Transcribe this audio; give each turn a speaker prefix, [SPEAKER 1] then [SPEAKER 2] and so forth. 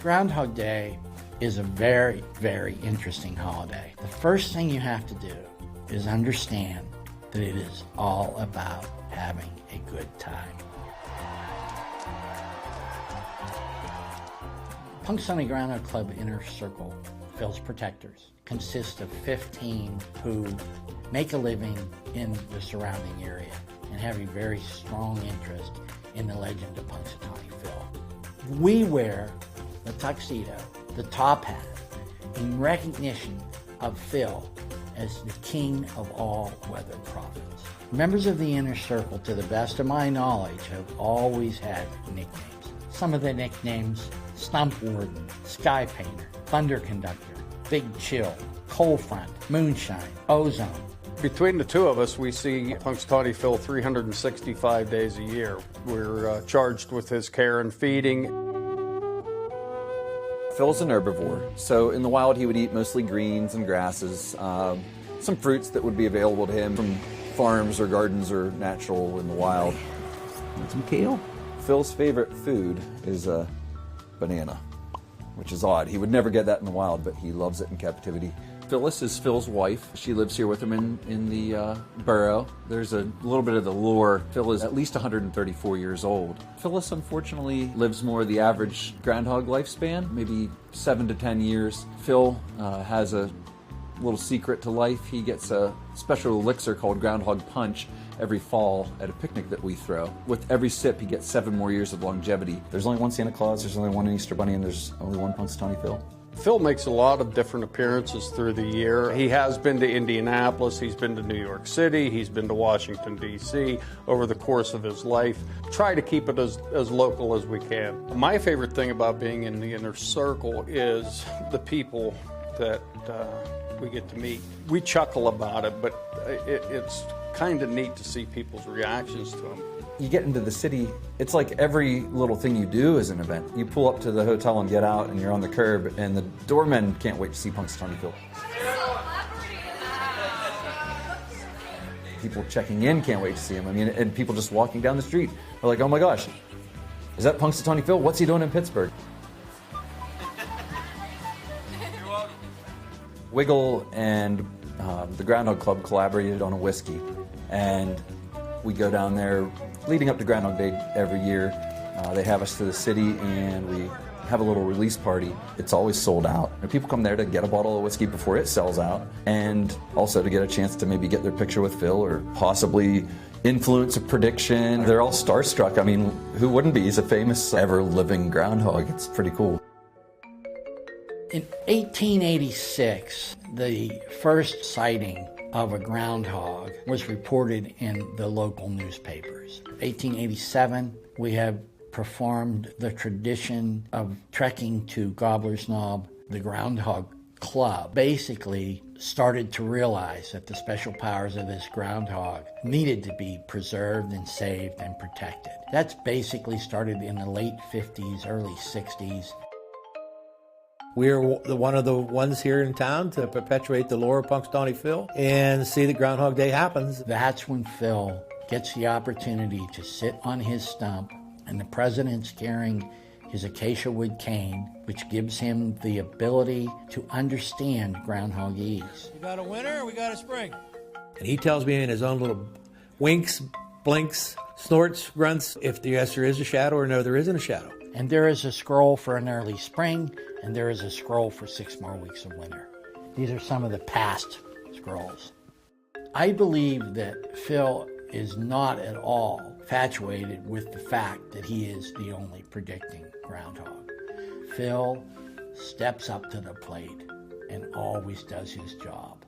[SPEAKER 1] Groundhog Day is a very, very interesting holiday. The first thing you have to do is understand that it is all about having a good time. Punxsutawney Groundhog Club Inner Circle, Phil's Protectors, consists of 15 who make a living in the surrounding area and have a very strong interest in the legend of Punxsutawney Phil. We wear the tuxedo, the top hat, in recognition of Phil as the king of all weather prophets. Members of the Inner Circle, to the best of my knowledge, have always had nicknames. Some of the nicknames: Stump Warden, Sky Painter, Thunder Conductor, Big Chill, Cold Front, Moonshine, Ozone.
[SPEAKER 2] Between the two of us, we see Punxsutawney Phil 365 days a year. We're charged with his care and feeding.
[SPEAKER 3] Phil's an herbivore, so in the wild he would eat mostly greens and grasses, some fruits that would be available to him from farms or gardens or natural in the wild.
[SPEAKER 4] Want some kale?
[SPEAKER 3] Phil's favorite food is a banana, which is odd. He would never get that in the wild, but he loves it in captivity. Phyllis is Phil's wife. She lives here with him in the burrow. There's a little bit of the lore. Phil is at least 134 years old. Phyllis, unfortunately, lives more the average groundhog lifespan, maybe 7 to 10 years. Phil has a little secret to life. He gets a special elixir called Groundhog Punch every fall at a picnic that we throw. With every sip, he gets 7 more years of longevity. There's only one Santa Claus, there's only one Easter Bunny, and there's only one Punxsutawney Phil.
[SPEAKER 2] Phil makes a lot of different appearances through the year. He has been to Indianapolis, he's been to New York City, he's been to Washington, D.C. over the course of his life. Try to keep it as local as we can. My favorite thing about being in the Inner Circle is the people that we get to meet. We chuckle about it, but it's kind of neat to see people's reactions to him.
[SPEAKER 3] You get into the city, it's like every little thing you do is an event. You pull up to the hotel and get out and you're on the curb, and the doormen can't wait to see Punxsutawney Phil. People checking in can't wait to see him. I mean, and people just walking down the street are like, oh my gosh, is that Punxsutawney Phil? What's he doing in Pittsburgh? Wiggle and the Groundhog Club collaborated on a whiskey, and we go down there leading up to Groundhog Day every year. They have us to the city and we have a little release party. It's always sold out. And people come there to get a bottle of whiskey before it sells out, and also to get a chance to maybe get their picture with Phil or possibly influence a prediction. They're all starstruck. I mean, who wouldn't be? He's a famous ever-living groundhog. It's pretty cool.
[SPEAKER 1] In 1886, the first sighting of a groundhog was reported in the local newspapers. 1887, we have performed the tradition of trekking to Gobbler's Knob. The Groundhog Club basically started to realize that the special powers of this groundhog needed to be preserved and saved and protected. That's basically started in the late 50s, early 60s.
[SPEAKER 4] We're one of the ones here in town to perpetuate the lore of Punxsutawney Phil and see that Groundhog Day happens.
[SPEAKER 1] That's when Phil gets the opportunity to sit on his stump, and the president's carrying his acacia wood cane, which gives him the ability to understand groundhogese.
[SPEAKER 4] We got a winter, we got a spring. And he tells me in his own little winks, blinks, snorts, grunts, if yes, there is a shadow, or no, there isn't a shadow.
[SPEAKER 1] And there is a scroll for an early spring, and there is a scroll for 6 more weeks of winter. These are some of the past scrolls. I believe that Phil is not at all infatuated with the fact that he is the only predicting groundhog. Phil steps up to the plate and always does his job.